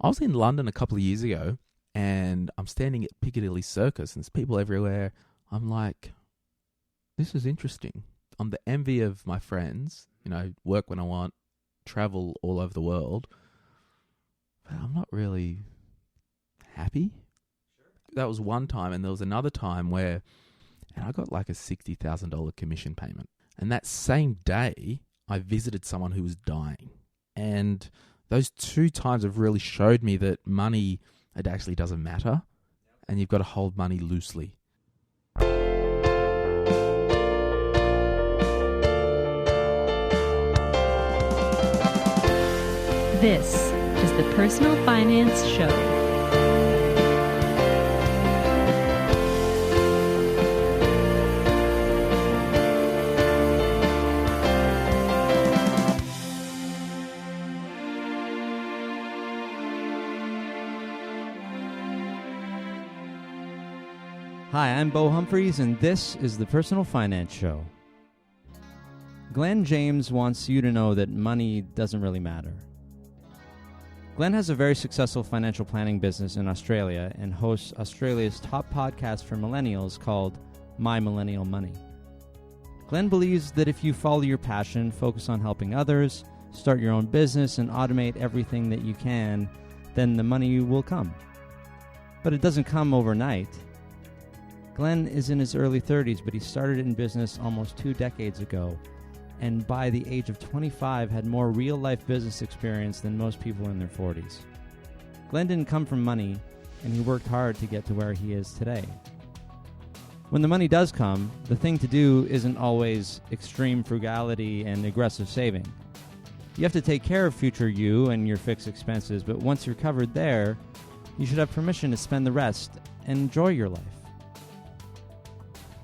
I was in London a couple of years ago, and I'm standing at Piccadilly Circus, and there's people everywhere. I'm like, this is interesting. I'm the envy of my friends, work when I want, travel all over the world. But I'm not really happy. That was one time, and there was another time where I got like a $60,000 commission payment. And that same day, I visited someone who was dying. And those two times have really showed me that money, it actually doesn't matter. And you've got to hold money loosely. This is the Personal Finance Show. Hi, I'm Bo Humphreys, and this is the Personal Finance Show. Glen James wants you to know that money doesn't really matter. Glen has a very successful financial planning business in Australia and hosts Australia's top podcast for millennials called My Millennial Money. Glen believes that if you follow your passion, focus on helping others, start your own business, and automate everything that you can, then the money will come. But it doesn't come overnight. Glen is in his early 30s, but he started in business almost 2 decades ago, and by the age of 25 had more real-life business experience than most people in their 40s. Glen didn't come from money, and he worked hard to get to where he is today. When the money does come, the thing to do isn't always extreme frugality and aggressive saving. You have to take care of future you and your fixed expenses, but once you're covered there, you should have permission to spend the rest and enjoy your life.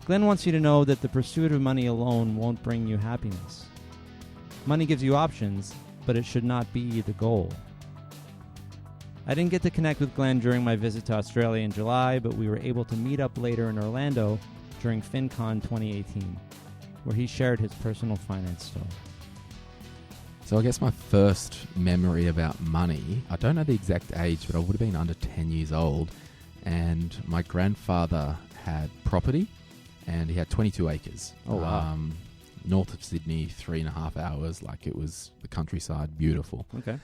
Glen wants you to know that the pursuit of money alone won't bring you happiness. Money gives you options, but it should not be the goal. I didn't get to connect with Glen during my visit to Australia in July, but we were able to meet up later in Orlando during FinCon 2018, where he shared his personal finance story. So I guess my first memory about money, I don't know the exact age, but I would have been under 10 years old, and my grandfather had property. And he had 22 acres. Oh, wow. North of Sydney, 3.5 hours. Like, it was the countryside, beautiful. Okay.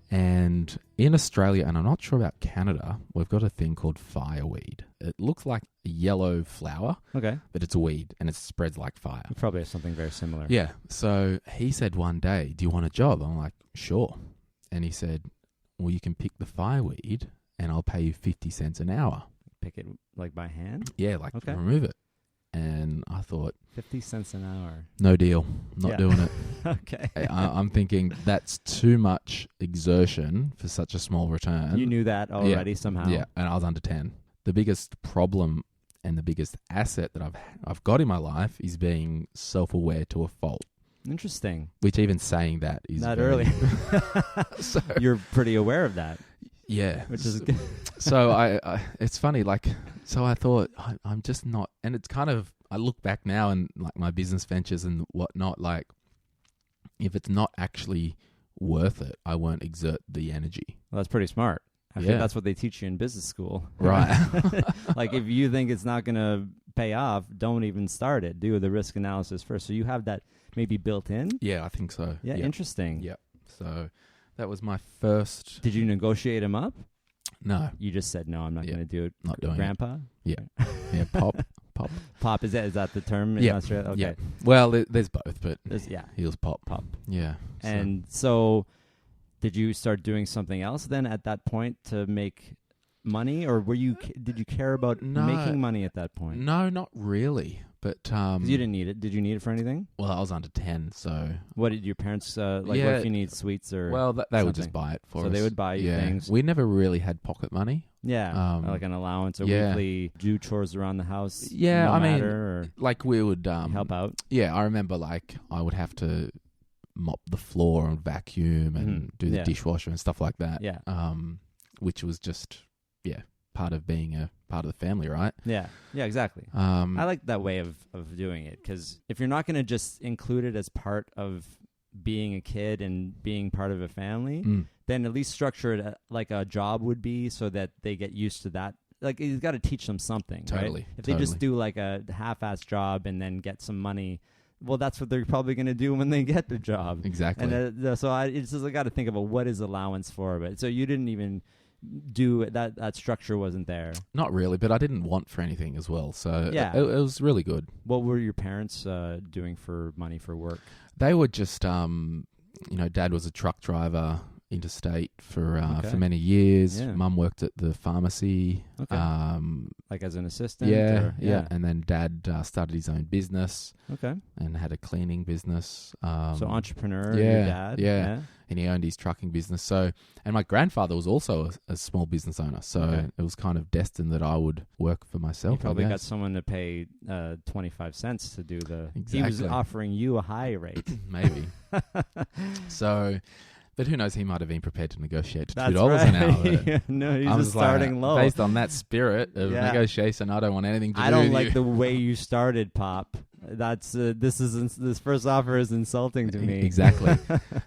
And in Australia, and I'm not sure about Canada, we've got a thing called fireweed. It looks like a yellow flower, Okay. but it's a weed, and it spreads like fire. It probably has something very similar. Yeah. So he said one day, do you want a job? I'm like, sure. And he said, well, you can pick the fireweed, and I'll pay you 50 cents an hour. Pick it like by hand? Yeah, like Okay. remove it. And I thought, 50 cents an hour. no deal. Not doing it. Okay. I'm thinking that's too much exertion for such a small return. You knew that already somehow. Yeah, and I was under 10. The biggest problem and the biggest asset that I've got in my life is being self-aware to a fault. Interesting. Which even saying that is Not very early. So, You're pretty aware of that. yeah. Which is good. So I it's funny, so I thought I'm just not, and it's kind of, I look back now and like my business ventures and whatnot, like if it's not actually worth it, I won't exert the energy. Well, that's pretty smart. I think that's what they teach you in business school. Right. Like if you think it's not going to pay off, don't even start it. Do the risk analysis first. So you have that maybe built in? Yeah, I think so. Yeah, interesting. Yeah. So that was my first. Did you negotiate him up? No. You just said, no, I'm not going to do it. Not doing Grandpa? it. Yeah. Yeah, pop. Pop, is that the term in Australia? Okay. Yeah. Well, there's both, but he was pop. Yeah. And so did you start doing something else then at that point to make money, or did you care about making money at that point? No, not really. But you didn't need it. Did you need it for anything? Well, I was under 10, so what did your parents what if you need sweets or? Well, they would just buy it for us. So they would buy you things. We never really had pocket money. Yeah, like an allowance or weekly do chores around the house. Yeah, I mean, like we would help out. Yeah, I remember like I would have to mop the floor and vacuum and do the dishwasher and stuff like that. Yeah, which was just part of being a part of the family, right? Yeah, exactly. I like that way of doing it, because if you're not going to just include it as part of being a kid and being part of a family, Mm. then at least structure it like a job would be, so that they get used to that. Like, you've got to teach them something, Totally, right? If they just do like a half-assed job and then get some money, well, that's what they're probably going to do when they get the job. Exactly. And so it's just, I got to think about what is allowance for. But so you didn't even do that. That structure wasn't there. Not really, but I didn't want for anything as well. So Yeah. it was really good. What were your parents doing for money for work? They were just, Dad was a truck driver interstate for many years. Yeah. Mum worked at the pharmacy. Okay. Like as an assistant? Yeah, or- yeah. And then Dad started his own business Okay. and had a cleaning business. So entrepreneur, yeah, your dad? yeah. And he owned his trucking business. So, and my grandfather was also a small business owner. So Okay. it was kind of destined that I would work for myself. You probably I got guess. someone to pay 25 cents to do the... He was Exactly. offering you a high rate. Maybe. So, but who knows? He might have been prepared to negotiate to That's $2 an hour. but Yeah, no, he's I'm just like, starting low. Based on that spirit of Yeah. negotiation, I don't want anything to I do don't with like you. the way you started, Pop. That's this first offer is insulting to me. Exactly.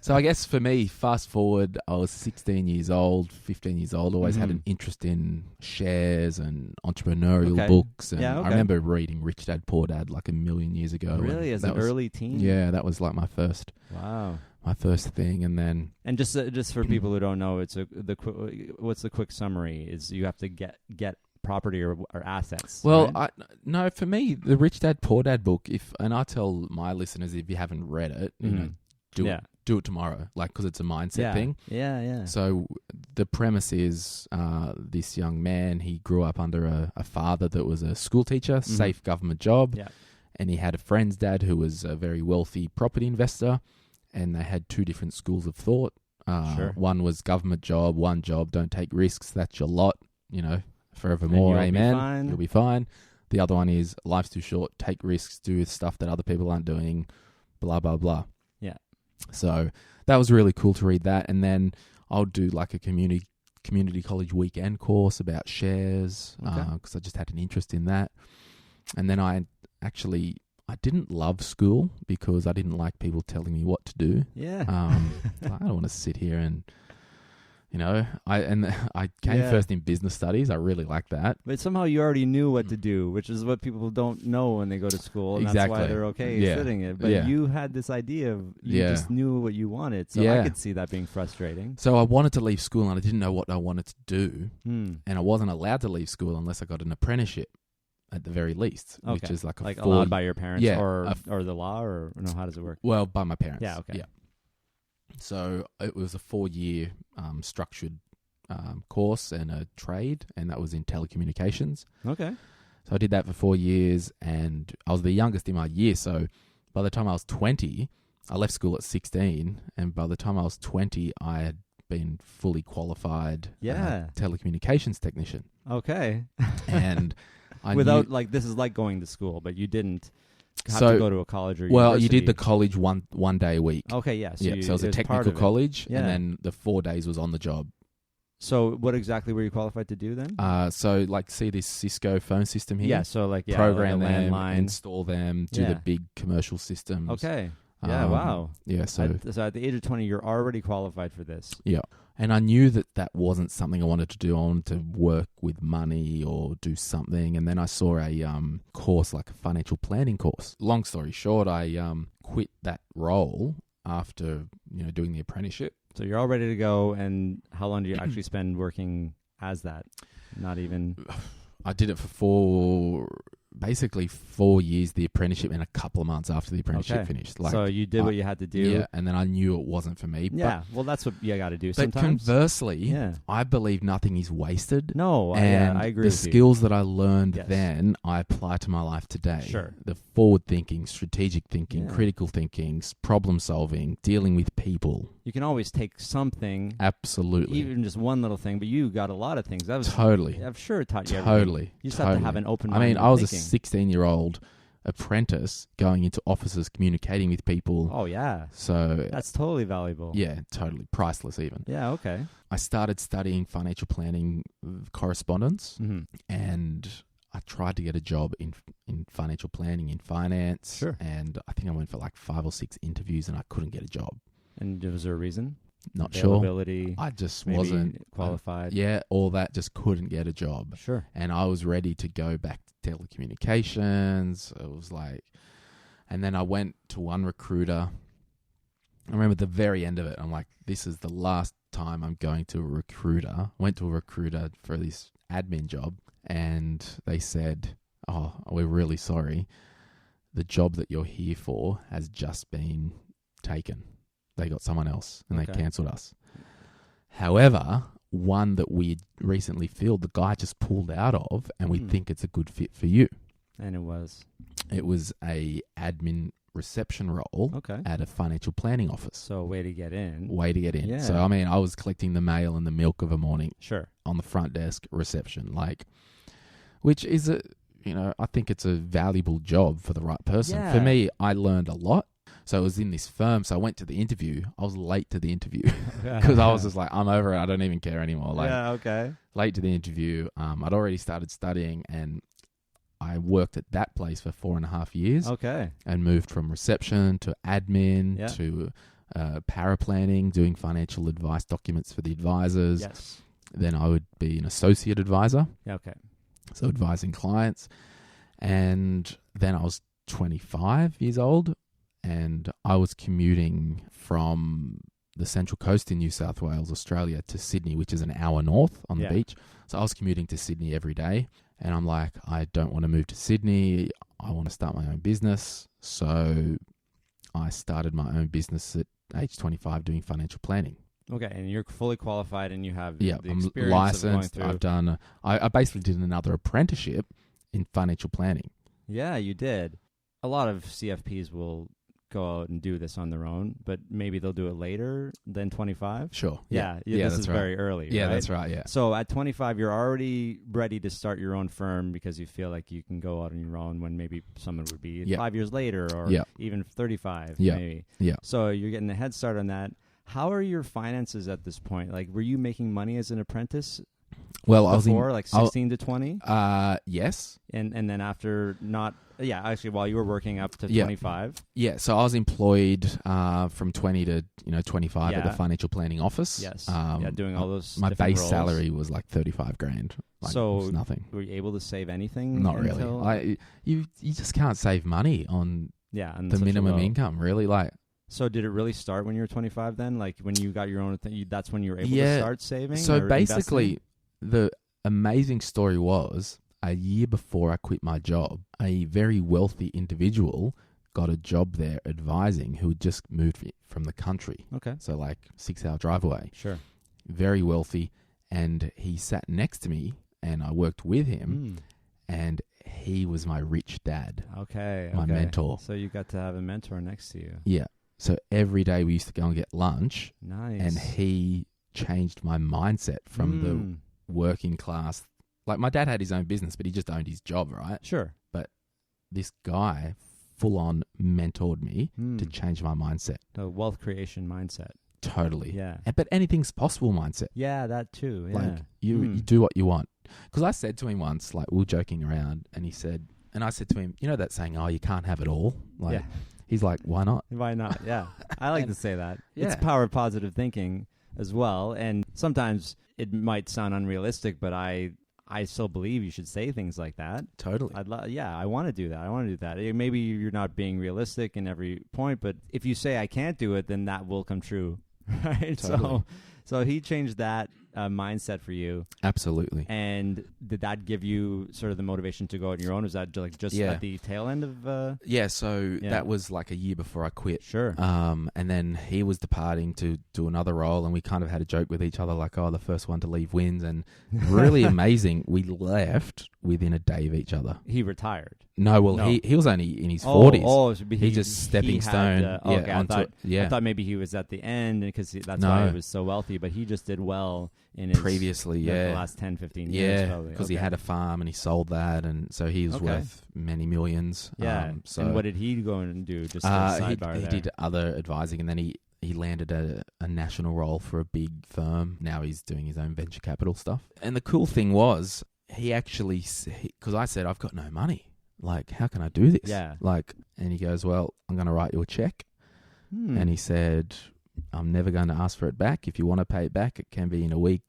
So I guess for me, fast forward, I was 16 years old, 15 years old, always had Mhm. an interest in shares and entrepreneurial Okay. books. And Yeah, okay. I remember reading Rich Dad, Poor Dad like a million years ago. Really, and as that an was- early teen? Yeah, that was like my first Wow. thing. And then, And just for people who don't know, what's the quick summary? Is you have to get property or assets. well, right? no, for me, the Rich Dad, Poor Dad book, and I tell my listeners, if you haven't read it, Mhm. Yeah. do it tomorrow, like, because it's a mindset thing. Yeah. So the premise is this young man, he grew up under a father that was a school teacher, safe government job, Yeah. and he had a friend's dad who was a very wealthy property investor, and they had two different schools of thought. Sure. One was government job, one job, don't take risks, that's your lot, And forevermore, you'll be amen. fine. You'll be fine. The other one is life's too short, take risks, do stuff that other people aren't doing, blah, blah, blah. Yeah. So that was really cool to read that. And then I'll do like a community college weekend course about shares because I just had an interest in that. And then I didn't love school because I didn't like people telling me what to do. Yeah. I don't want to sit here and, I came first in business studies. I really like that. But somehow you already knew what to do, which is what people don't know when they go to school, and that's why Exactly. they're okay Yeah. sitting it. But Yeah. you had this idea of you just knew what you wanted, so I Yeah. could see that being frustrating. So I wanted to leave school and I didn't know what I wanted to do. Hmm. And I wasn't allowed to leave school unless I got an apprenticeship at the very least, which Okay. is like a Like 4 allowed by your parents, Yeah, or the law, or no? How does it work? Well, by my parents. Yeah, okay. Yeah. So it was a 4-year structured course and a trade, and that was in telecommunications. Okay. So I did that for 4 years, and I was the youngest in my year. So by the time I was 20, I left school at 16, and by the time I was 20, I had been fully qualified telecommunications technician. Okay. And I Without knew, like this is like going to school, but you didn't have So- to go to a college or well, you university. did the college one day a week. Okay, yeah. So So it was a part technical of it. college, Yeah. and then the 4 days was on the job. So what exactly were you qualified to do then? So like, see this Cisco phone system here? Yeah. So like Program like a them, landline. install them, do Yeah. the big commercial systems. Okay. Yeah. Wow. Yeah. So So at the age of 20, you're already qualified for this. yeah, and I knew that wasn't something I wanted to do. I wanted to work with money or do something. And then I saw a course, like a financial planning course. Long story short, I quit that role after doing the apprenticeship. So you're all ready to go. And how long do you actually spend working as that? Not even. I did it for basically 4 years, the apprenticeship, and a couple of months after the apprenticeship Okay. finished. So you did what you had to do. Yeah, and then I knew it wasn't for me. Yeah. Well, that's what you got to do But sometimes. conversely, Yeah. I believe nothing is wasted. No. And I agree the with you. skills that I learned Yes. then, I apply to my life today. Sure. The forward thinking, strategic thinking, Yeah. critical thinking, problem solving, dealing with people. You can always take something, Absolutely. even just one little thing, but you got a lot of things. That was Totally. I'm sure it taught you everything. Totally. You just have to have an open I mind. mean, I was a 16-year-old apprentice going into offices, communicating with people. Oh, yeah. So, That's totally valuable. yeah, totally. Priceless even. Yeah, okay. I started studying financial planning correspondence, Mm-hmm. and I tried to get a job in financial planning, in finance. Sure. And I think I went for like 5 or 6 interviews and I couldn't get a job. And was there a reason? Not sure. Availability, I just maybe wasn't qualified. Yeah, all that, just couldn't get a job. Sure. And I was ready to go back to telecommunications. It was like, and then I went to one recruiter. I remember at the very end of it, I'm like, this is the last time I'm going to a recruiter. Went to a recruiter for this admin job, and they said, oh, we're really sorry. The job that you're here for has just been taken. They got someone else, and they cancelled us. However, one that we recently filled, the guy just pulled out of, and we think it's a good fit for you. And it was? It was a admin reception role at a financial planning office. So way to get in. Yeah. So, I mean, I was collecting the mail and the milk of a morning. Sure. On the front desk, reception, which is I think it's a valuable job for the right person. Yeah. For me, I learned a lot. So I was in this firm. So I went to the interview. I was late to the interview because I was just like, I'm over it. I don't even care anymore. Late to the interview. I'd already started studying, and I worked at that place for 4.5 years. And moved from reception to admin to paraplanning, doing financial advice documents for the advisors. Yes. Then I would be an associate advisor. So advising clients. And then I was 25 years old, and I was commuting from the Central Coast in New South Wales, Australia, to Sydney, which is an hour north on the beach. So I was commuting to Sydney every day, and I'm like, I don't want to move to Sydney. I want to start my own business. So I started my own business at age 25 doing financial planning. And you're fully qualified, and you have the experience I'm licensed. of going through. I've done. I basically did another apprenticeship in financial planning. Yeah, you did. A lot of CFPs will go out and do this on their own, but maybe they'll do it later than 25. Sure. Yeah, this is right. very early. Yeah, right? that's right. Yeah. So at 25, you're already ready to start your own firm because you feel like you can go out on your own when maybe someone would be 5 years later, or even 35. Maybe. Yeah. So you're getting a head start on that. How are your finances at this point? Like, were you making money as an apprentice? Well, before, like 16 to 20? Yes. And then after actually while you were working up to 25? Yeah, so I was employed from 20 to 25 at the financial planning office. Yes. Doing all those my base roles. Salary was like 35 grand. So it was nothing. Were you able to save anything? Not really. You just can't save money on the minimum income, really. So did it really start when you were 25 then? Like when you got your own thing, that's when you were able to start saving? So basically, investing? The amazing story was a year before I quit my job, a very wealthy individual got a job there advising who had just moved from the country. So 6-hour drive away. Sure. Very wealthy. And he sat next to me and I worked with him. And he was my rich dad. My mentor. So you got to have a mentor next to you. Yeah. So every day we used to go and get lunch. Nice. And he changed my mindset from the working class. Like my dad had his own business, but he just owned his job, right? Sure. But this guy full on mentored me to change my mindset. The wealth creation mindset. Totally. Yeah. But anything's possible mindset. Yeah, that too. Yeah. Like you do what you want. Because I said to him once, we were joking around, and I said to him, that saying, oh, you can't have it all? He's like, why not? Why not? Yeah. I like to say that. Yeah. It's power of positive thinking as well. And sometimes it might sound unrealistic, but I still believe you should say things like that. Totally. I want to do that. Maybe you're not being realistic in every point, but if you say I can't do it, then that will come true. Right? Totally. So he changed that mindset for you. Absolutely. And did that give you sort of the motivation to go out on your own? Was that just at the tail end of... That was like a year before I quit. Sure. And then he was departing to do another role, and we kind of had a joke with each other like, oh, the first one to leave wins. And really amazing, we left within a day of each other. He retired. No, he was only in his 40s. So he just stepping stone. I thought maybe he was at the end because that's why he was so wealthy, but he just did well in his previously, the last 10, 15 years. Yeah, because he had a farm and he sold that, and so he was worth many millions. Yeah. And what did he go and do? Just a sidebar he did other advising, and then he landed a national role for a big firm. Now he's doing his own venture capital stuff. And the cool thing was, he actually, because I said, I've got no money. Like, how can I do this? Yeah. Like, and he goes, well, I'm going to write you a check. And he said, I'm never going to ask for it back. If you want to pay it back, it can be in a week,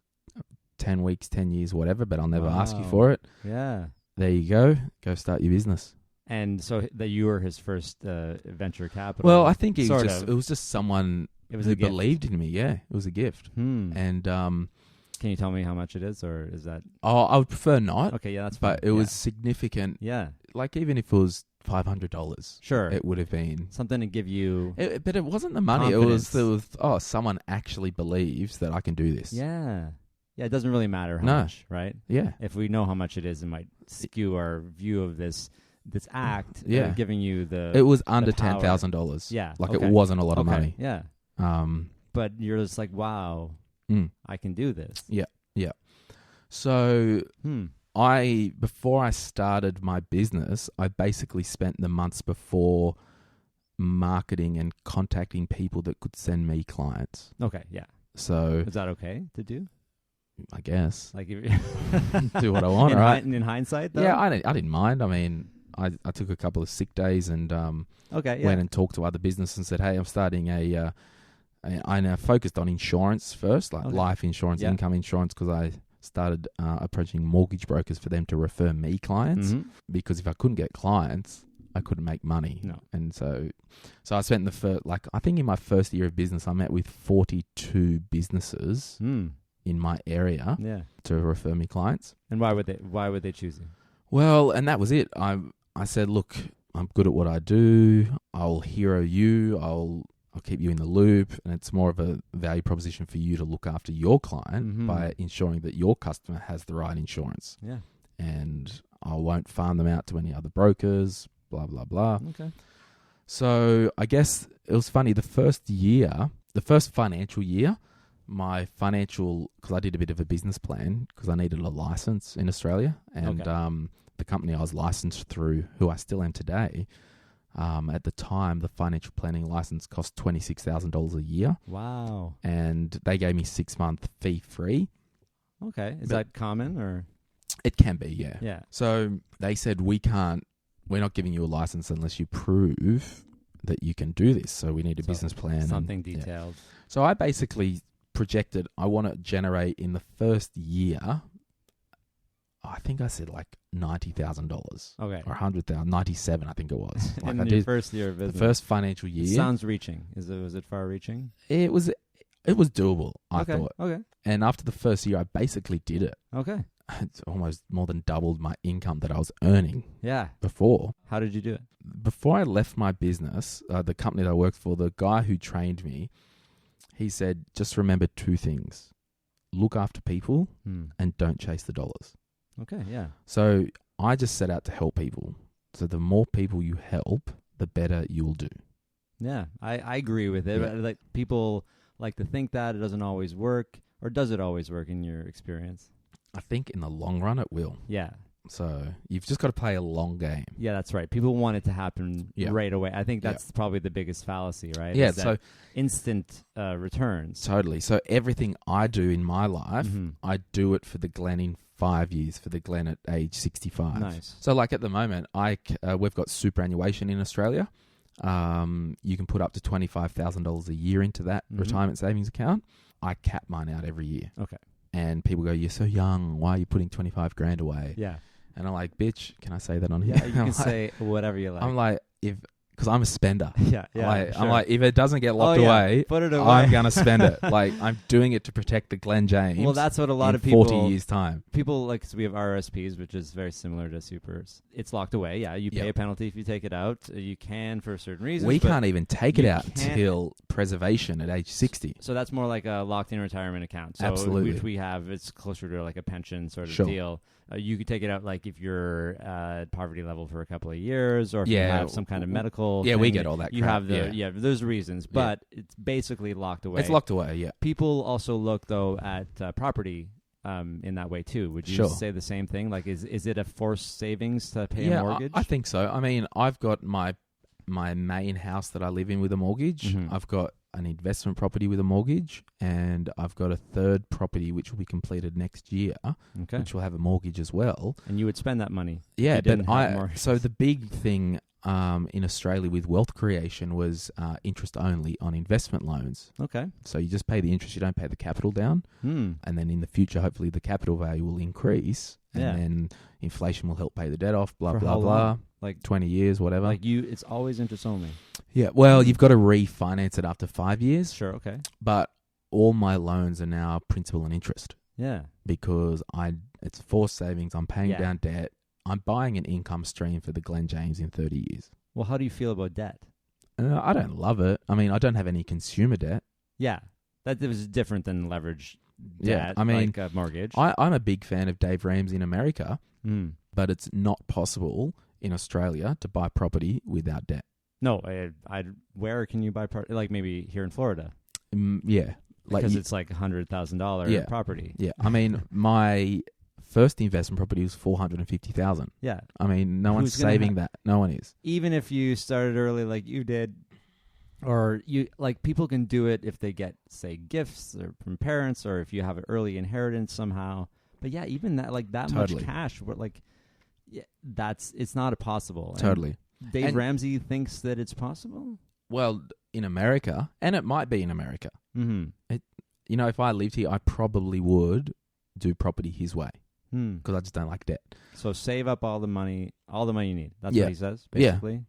10 weeks, 10 years, whatever, but I'll never ask you for it. Yeah. There you go. Go start your business. And so that you were his first venture capital. Well, I think it Sort was just someone It was who a gift. believed in me. Yeah, it was a gift. And Can you tell me how much it is, or is that? I would prefer not. Okay, yeah, that's fine. But it was significant. Yeah. Like, even if it was $500, Sure. it would have been Something to give you. but it wasn't the money. Confidence. It was someone actually believes that I can do this. Yeah. Yeah, it doesn't really matter how No. much, right? Yeah. If we know how much it is, it might skew our view of this act. Yeah. Giving you the. It was under power. $10,000. Yeah. Like, okay. it wasn't a lot of Okay, money. Yeah. But you're just like, wow, I can do this. Yeah. So Hmm. before I started my business, I basically spent the months before marketing and contacting people that could send me clients. Okay, yeah. So Is that okay to do? I guess Like, if do what I want, in right? In hindsight, though? Yeah, I didn't mind. I mean, I took a couple of sick days and Okay, yeah. went and talked to other businesses and said, hey, I'm starting I now focused on insurance first, like Okay. life insurance, Yeah. income insurance, because I started approaching mortgage brokers for them to refer me clients. Mhm. Because if I couldn't get clients, I couldn't make money. No. And so I spent I think in my first year of business, I met with 42 businesses in my area Yeah. to refer me clients. And why would they choose you? Well, and that was it. I said, look, I'm good at what I do. I'll hero you. I'll keep you in the loop, and it's more of a value proposition for you to look after your client by ensuring that your customer has the right insurance. Yeah. And I won't farm them out to any other brokers, blah, blah, blah. Okay. So I guess it was funny. The first financial year, because I did a bit of a business plan because I needed a license in Australia. And the company I was licensed through, who I still am today, at the time, the financial planning license cost $26,000 a year. Wow. And they gave me 6-month fee free. Okay. Is that common or? It can be, yeah. Yeah. So they said, we're not giving you a license unless you prove that you can do this. So we need a business plan. Something detailed. Yeah. So I basically projected, I want to generate in the first year, I think I said like $90,000. Okay. Or $100,000, 97, I think it was. Like in your first year of business. The first financial year. It sounds reaching. Was it far reaching? It was doable, I thought. Okay. And after the first year, I basically did it. Okay. It's almost more than doubled my income that I was earning Yeah. before. How did you do it? Before I left my business, the company that I worked for, the guy who trained me, he said, just remember 2 things. Look after people and don't chase the dollars. Okay, yeah. So I just set out to help people. So the more people you help, the better you'll do. Yeah, I agree with it. Yeah. Like, people like to think that it doesn't always work, or does it always work in your experience? I think in the long run it will. Yeah. So you've just got to play a long game. Yeah, that's right. People want it to happen right away. I think that's probably the biggest fallacy, right? Yeah, Is that so instant returns. Totally. So everything I do in my life, I do it for the Glen in 5 years, for the Glen at age 65. Nice. So like at the moment, we've got superannuation in Australia. You can put up to $25,000 a year into that retirement savings account. I cap mine out every year. Okay. And people go, you're so young. Why are you putting 25 grand away? Yeah. And I'm like, bitch, can I say that on here? Yeah, you can say whatever you like. I'm like, because I'm a spender. Yeah, I'm like, if it doesn't get locked away, put it away. I'm going to spend it. Like, I'm doing it to protect the Glen James. Well, that's what a lot in of people... 40 years' time. People, like, so we have RSPs, which is very similar to supers. It's locked away. Yeah, you pay a penalty if you take it out. You can for certain reasons. We can't even take it out till preservation at age 60. So that's more like a locked-in retirement account. So Absolutely. Which we have, it's closer to like a pension sort of Sure. deal. You could take it out like if you're at poverty level for a couple of years, or if you have some kind of medical Yeah, thing. we get all that You crap. have there's reasons, but it's basically locked away. It's locked away, yeah. People also look, though, at property in that way, too. Would you say the same thing? Like, is it a forced savings to pay a mortgage? I think so. I mean, I've got my main house that I live in with a mortgage. I've got an investment property with a mortgage, and I've got a third property which will be completed next year, Okay. which will have a mortgage as well. And you would spend that money. Yeah, You didn't but have mortgages. so the big thing in Australia with wealth creation was interest only on investment loans. Okay. So you just pay the interest, you don't pay the capital down, and then in the future, hopefully, the capital value will increase, and Yeah. then inflation will help pay the debt off. Blah For blah how blah. long? Like 20 years, whatever. it's always interest only. Yeah, well, you've got to refinance it after 5 years, Sure. Okay. but all my loans are now principal and interest Yeah. because it's forced savings. I'm paying Yeah. down debt. I'm buying an income stream for the Glen James in 30 years. Well, how do you feel about debt? I don't love it. I mean, I don't have any consumer debt. Yeah. That was different than leverage Yeah, debt, I mean, like a mortgage. I'm a big fan of Dave Ramsey in America, Mm. but it's not possible in Australia to buy property without debt. No, where can you buy like maybe here in Florida? Yeah. Because it's like $100,000 Yeah. property. Yeah, I mean, my first investment property was $450,000. Yeah. I mean, no one's Who's gonna saving that. No one is. Even if you started early like you did, or you like people can do it if they get, say, gifts or from parents, or if you have an early inheritance somehow. But yeah, even that Totally. much cash, it's not possible. And Totally. Dave And- Ramsey thinks that it's possible. Well, in America, and it might be in America, Mm-hmm. you know, if I lived here, I probably would do property his way Hmm. because I just don't like debt. So save up all the money you need. That's Yeah. what he says, Yeah. basically.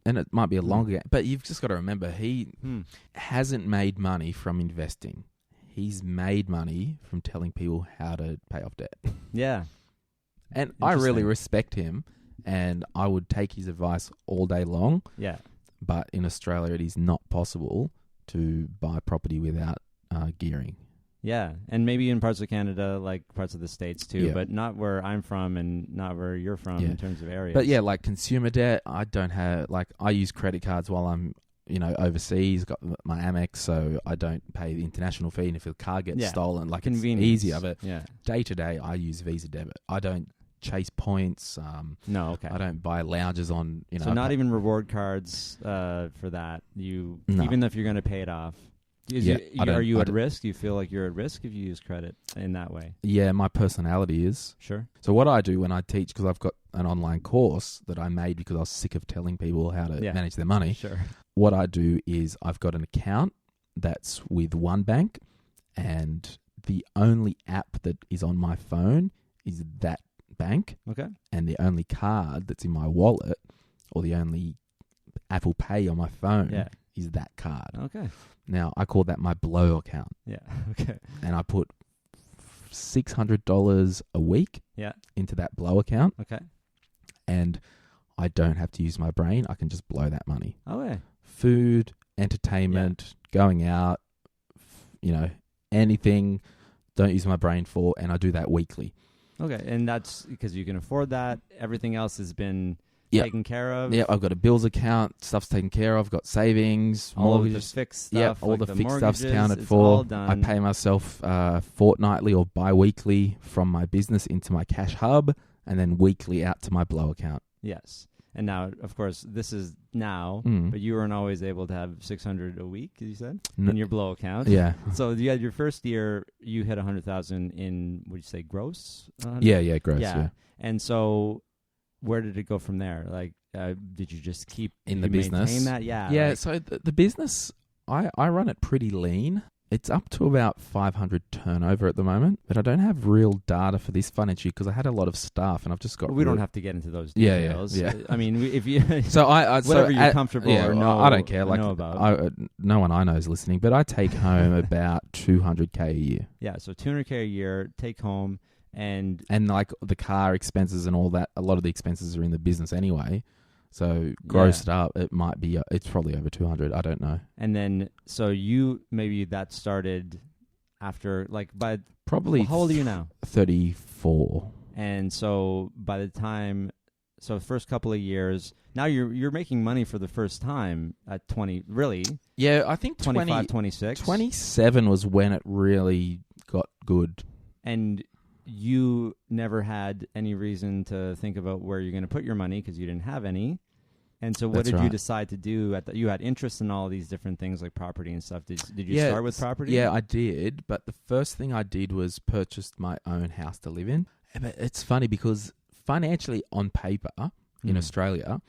And it might be a longer game. But you've just got to remember, he Hmm. hasn't made money from investing. He's made money from telling people how to pay off debt. Yeah. And I really Interesting. respect him, and I would take his advice all day long. Yeah. But in Australia, it is not possible to buy property without gearing. Yeah. And maybe in parts of Canada, like parts of the States too, Yeah. but not where I'm from and not where you're from Yeah. in terms of areas. But yeah, like consumer debt, I don't have, like, I use credit cards while I'm, overseas, got my Amex, so I don't pay the international fee. And if a car gets Yeah. stolen, like, Convenience. it's easier. But Yeah. day to day, I use Visa debit. I don't chase points. No, okay. I don't buy lounges on, So not even reward cards for that. No. Even if you're going to pay it off. Yeah, Are you I at don't- risk? Do you feel like you're at risk if you use credit in that way? Yeah, my personality is. Sure. So what I do when I teach, because I've got an online course that I made because I was sick of telling people how to Yeah. manage their money. Sure. What I do is I've got an account that's with one bank, and the only app that is on my phone is that bank, Okay. and the only card that's in my wallet or the only Apple Pay on my phone Yeah. is that card. Okay. Now, I call that my blow account, Yeah. Okay. and I put $600 a week Yeah. into that blow account, Okay. and I don't have to use my brain. I can just blow that money. Okay. Food, entertainment, going out, anything, don't use my brain for, and I do that weekly. Okay. And that's because you can afford that. Everything else has been Yeah. taken care of. Yeah, I've got a bills account, stuff's taken care of, I've got savings, All of the mortgages. fixed stuff. Yeah, all like the fixed stuff's mortgages, counted it's for. all done. I pay myself fortnightly or bi-weekly from my business into my cash hub, and then weekly out to my blow account. Yes. And now, of course, this is now, Mm. but you weren't always able to have 600 a week, you said, No- in your blow account. Yeah. So you had your first year, you hit 100,000 in, would you say, gross? Yeah, gross, Yeah. yeah. And so, where did it go from there? Like, did you just keep In the you maintain business? that? Yeah. Yeah, like- so the business, I run it pretty lean. It's up to about 500 turnover at the moment, but I don't have real data for this financial year because I had a lot of staff, and I've just got. we don't have to get into those Yeah, details. yeah. I mean, if you So whatever you're comfortable or know, I don't care. Like, know about. no one I know is listening, but I take home about 200K a year, Yeah, so 200K a year, take home, and like the car expenses and all that. A lot of the expenses are in the business anyway, so grossed up, it might be. It's probably over 200. I don't know. and then so maybe that started after by Probably. how old are you now? 34. And so by the time, so first couple of years, now you're making money for the first time at 20, really? Yeah, I think 25, 26? 27 was when it really got good. And you never had any reason to think about where you're going to put your money because you didn't have any. And so what That's did you right. decide to do? You had interest in all these different things like property and stuff. Did you Yeah, start with property? Yeah, I did. But the first thing I did was purchase my own house to live in. But it's funny because financially on paper in Australia,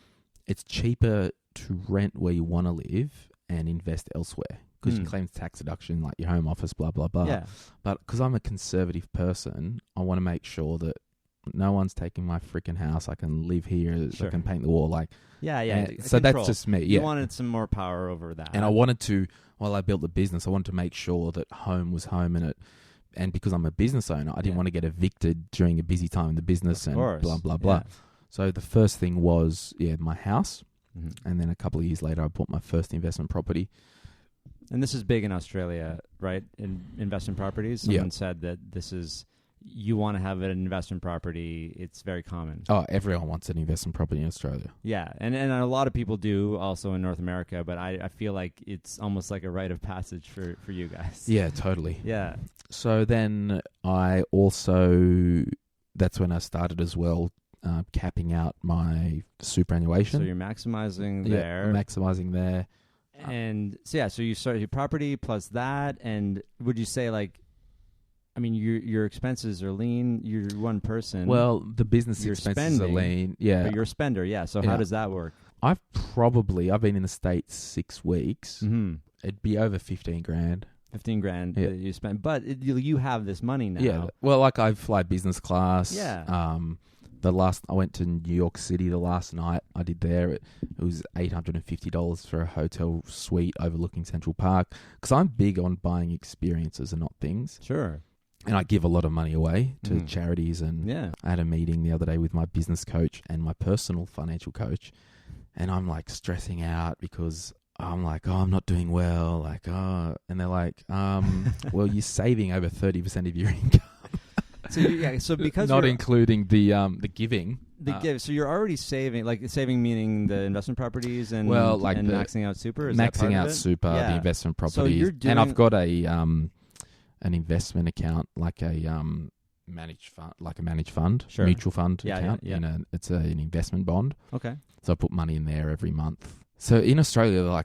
it's cheaper to rent where you want to live and invest elsewhere because you claim tax deduction like your home office, blah, blah, blah. Yeah. But because I'm a conservative person, I want to make sure that no one's taking my freaking house. I can live here. Sure. I can paint the wall. Like, Yeah. and so that's just me. You Yeah. wanted some more power over that. And I wanted to, while I built the business, I wanted to make sure that home was home and because I'm a business owner, I didn't want to get evicted during a busy time in the business and blah, blah, blah. Yeah. So the first thing was, my house. Mm-hmm. And then a couple of years later, I bought my first investment property. And this is big in Australia, right? In investment properties. Someone said that you want to have an investment property. It's very common. Oh, everyone wants an investment property in Australia. Yeah, and a lot of people do also in North America, but I feel like it's almost like a rite of passage for you guys. Yeah, totally. Yeah. So then that's when I started as well, capping out my superannuation. So you're maximizing there. Maximizing there. And so you started your property plus that, and would you say your expenses are lean, you're one person. Well, the business You're expenses are spending, lean. Yeah. But you're a spender, yeah. So how does that work? I've been in the States 6 weeks. Mm-hmm. It'd be over 15 grand. 15 grand that you spend, but you have this money now. Yeah. Well, like I fly business class. Yeah. I went to New York City the last night I did there. It was $850 for a hotel suite overlooking Central Park. Because I'm big on buying experiences and not things. Sure. And I give a lot of money away to charities. And I had a meeting the other day with my business coach and my personal financial coach. And I'm like stressing out because I'm like, I'm not doing well. Like, and they're like, well, you're saving over 30% of your income. So because not including the giving. So you're already saving, meaning the investment properties and maxing out super. Is maxing that part out of it? super, the investment properties. So you're doing, and I've got an investment account, like a managed fund, Sure. mutual fund account. Yeah. It's an investment bond. Okay. So I put money in there every month. So in Australia,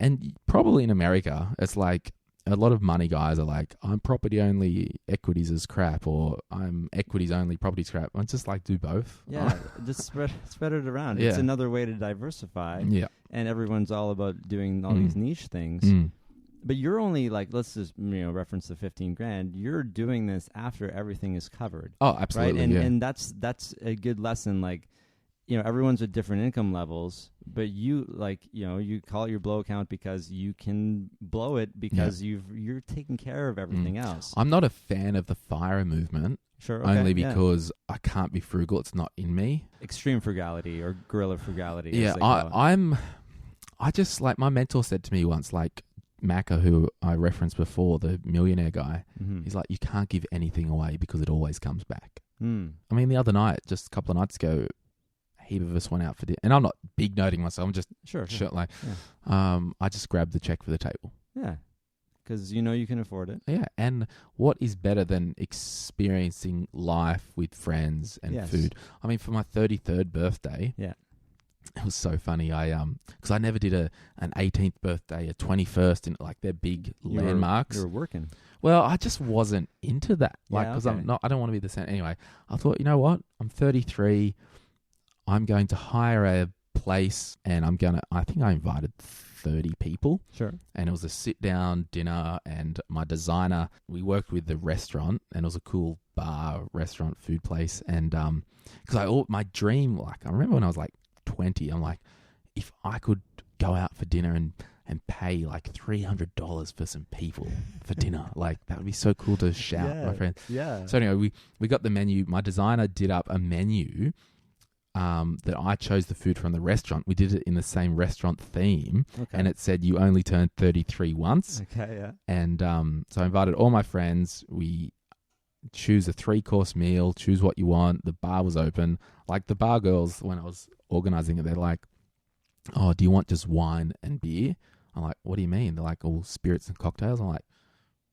and probably in America, it's like a lot of money guys are like, I'm property only, equities is crap, or I'm equities only, property's crap. I'm just like, do both. Yeah, just spread it around. Yeah. It's another way to diversify. Yeah. And everyone's all about doing all these niche things. But you're only let's just reference the 15 grand. You're doing this after everything is covered. Oh, absolutely. Right? And that's a good lesson. Everyone's at different income levels, but you call it your blow account because you can blow it because you're taking care of everything else. I'm not a fan of the FIRE movement. Sure. Okay, only because I can't be frugal. It's not in me. Extreme frugality or guerrilla frugality. Yeah, I just like my mentor said to me once, like Macca, who I referenced before, the millionaire guy. He's like, you can't give anything away because it always comes back. I mean, the other night, just a couple of nights ago, a heap of us went out for dinner, and I'm not big noting myself. I'm just I just grabbed the check for the table. Yeah, because you can afford it. Yeah, and what is better than experiencing life with friends and food? I mean, for my 33rd birthday, it was so funny. I because I never did an 18th birthday, a 21st, and they're big landmarks. You were working. Well, I just wasn't into that. Because I don't want to be the same. Anyway, I thought, you know what? I'm 33. I'm going to hire a place, and I think I invited 30 people. Sure. And it was a sit-down dinner, and my designer, we worked with the restaurant, and it was a cool bar, restaurant, food place. And because my dream, I remember when I was 20, I'm like, if I could go out for dinner and pay $300 for some people for dinner, that would be so cool to shout, my friends. Yeah. So anyway, we got the menu. My designer did up a menu that I chose the food from the restaurant. We did it in the same restaurant theme, and it said you only turn 33 once. Okay, yeah. And so I invited all my friends. We choose a 3-course meal, choose what you want. The bar was open. The bar girls, when I was organizing it, they're like, oh, do you want just wine and beer? I'm like, what do you mean? They're like, all spirits and cocktails. I'm like,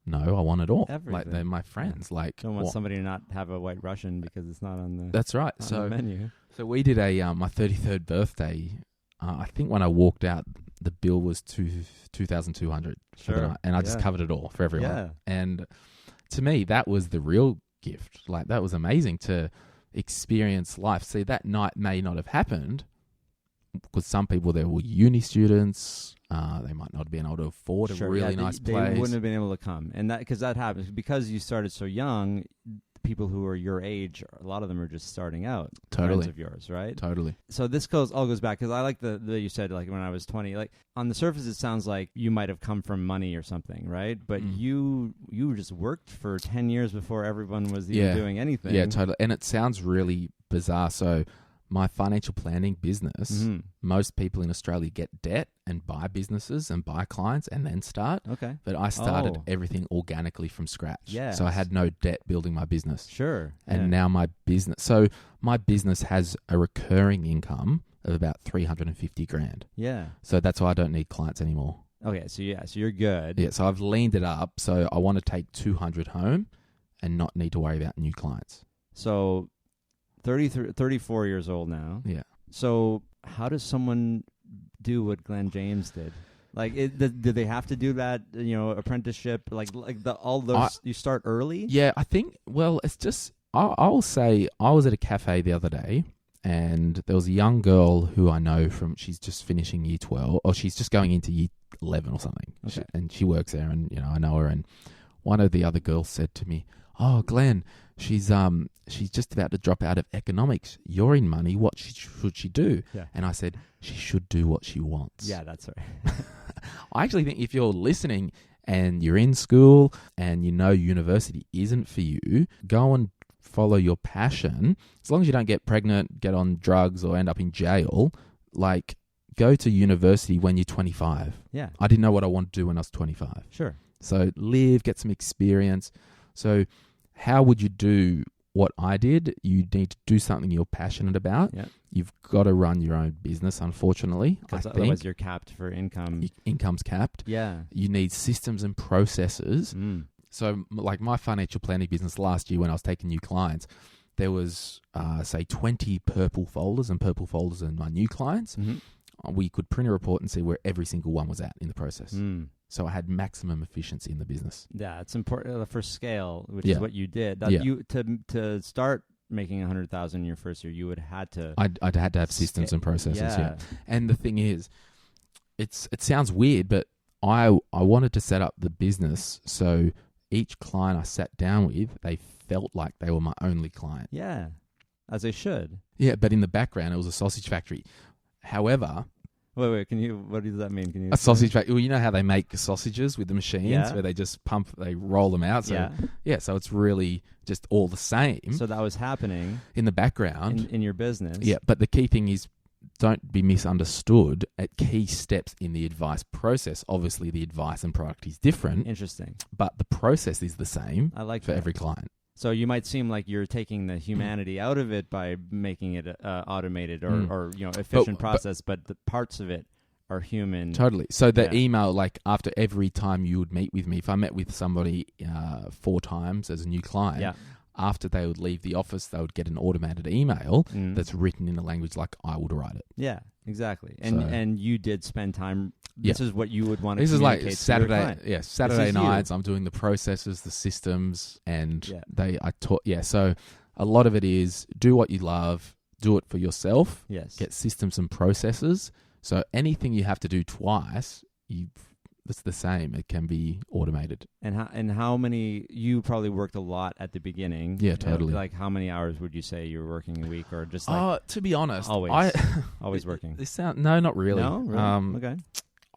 no, I want it all. Everything. They're my friends. Don't want somebody to not have a White Russian because it's not on the That's right. on the menu. So we did my 33rd birthday I think when I walked out, the bill was $2,200 for the night, and I just covered it all for everyone. Yeah. And to me, that was the real gift. Like, that was amazing to experience life. See, that night may not have happened because some people there were uni students. They might not have been able to afford a really nice place. They wouldn't have been able to come, and because that happens because you started so young. People who are your age, a lot of them are just starting out. Totally. Friends of yours, right? Totally. So this all goes back because I like the you said like when I was 20. Like on the surface, it sounds like you might have come from money or something, right? But you just worked for 10 years before everyone was even doing anything. Yeah, totally. And it sounds really bizarre. So my financial planning business, most people in Australia get debt and buy businesses and buy clients and then start. Okay. But I started everything organically from scratch. Yeah. So I had no debt building my business. Sure. And now my business has a recurring income of about $350,000. Yeah. So that's why I don't need clients anymore. Okay. So you're good. Yeah. So I've leaned it up. So I want to take 200 home and not need to worry about new clients. So 34 years old now. Yeah. So how does someone do what Glen James did? Like, did they have to do that? Apprenticeship, you start early. Yeah, I think. Well, it's just I'll say I was at a cafe the other day, and there was a young girl who I know from. She's just finishing year 12, or she's just going into year 11 or something. Okay. And she works there, and I know her. And one of the other girls said to me, "Oh, Glenn, she's just about to drop out of economics. You're in money. What should she do?" Yeah. And I said, she should do what she wants. Yeah, that's right. I actually think if you're listening and you're in school and university isn't for you, go and follow your passion. As long as you don't get pregnant, get on drugs, or end up in jail, like, go to university when you're 25. Yeah. I didn't know what I wanted to do when I was 25. Sure. So get some experience. So how would you do what I did? You need to do something you're passionate about. Yeah. You've got to run your own business, unfortunately. Because I otherwise think you're capped for income. Income's capped. Yeah. You need systems and processes. So like my financial planning business last year when I was taking new clients, there was, say, 20 purple folders in my new clients. We could print a report and see where every single one was at in the process. So I had maximum efficiency in the business. Yeah, it's important for scale, which is what you did. You to start making 100,000 in your first year, you would had to. I'd had to have systems and processes. Yeah. And the thing is, it sounds weird, but I wanted to set up the business so each client I sat down with, they felt like they were my only client. Yeah, as they should. Yeah, but in the background, it was a sausage factory. However, wait. What does that mean? Can you a sausage factory? Well, you know how they make sausages with the machines where they just they roll them out. So so it's really just all the same. So that was happening in the background in your business. Yeah, but the key thing is, don't be misunderstood at key steps in the advice process. Obviously, the advice and product is different. Interesting, but the process is the same. I like for that. Every client. So you might seem like you're taking the humanity out of it by making it automated or efficient process, but the parts of it are human. Totally. So the email, like after every time you would meet with me, if I met with somebody 4 times as a new client, after they would leave the office, they would get an automated email that's written in a language like I would write it. Yeah, exactly. And you did spend time. This is what you would want to communicate. This is like Saturday. Yeah, Saturday nights. I'm doing the processes, the systems, and I taught. Yeah, so a lot of it is do what you love, do it for yourself. Yes. Get systems and processes. So anything you have to do twice, it's the same. It can be automated. And how many? You probably worked a lot at the beginning. Yeah, totally. Like how many hours would you say you were working a week, or just like? To be honest, always working. No, not really. No, really? Okay.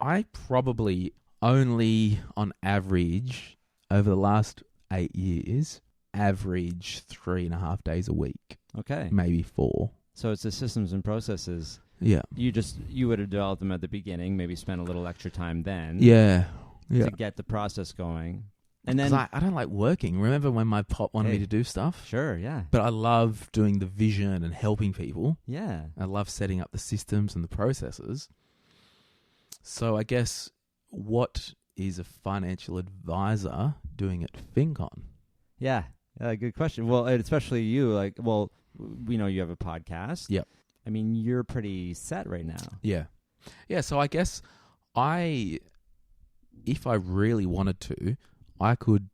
I probably only, on average, over the last 8 years, average 3.5 days a week. Okay. Maybe 4. So it's the systems and processes. Yeah. You would have developed them at the beginning, maybe spent a little extra time then. Yeah. To get the process going. And then I don't like working. Remember when my pop wanted me to do stuff? Sure, yeah. But I love doing the vision and helping people. Yeah. I love setting up the systems and the processes. So I guess, what is a financial advisor doing at FinCon? Yeah, good question. Well, and especially you, we know you have a podcast. Yep. I mean, you're pretty set right now. Yeah. Yeah, so I guess if I really wanted to, I could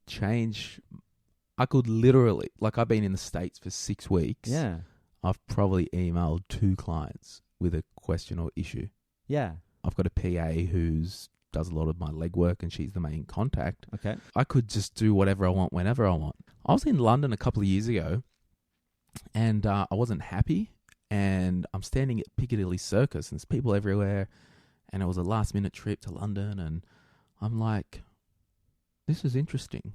literally, like I've been in the States for 6 weeks. Yeah. I've probably emailed 2 clients with a question or issue. Yeah. I've got a PA who does a lot of my legwork and she's the main contact. Okay. I could just do whatever I want, whenever I want. I was in London a couple of years ago and I wasn't happy, and I'm standing at Piccadilly Circus and there's people everywhere, and it was a last minute trip to London, and I'm like, this is interesting.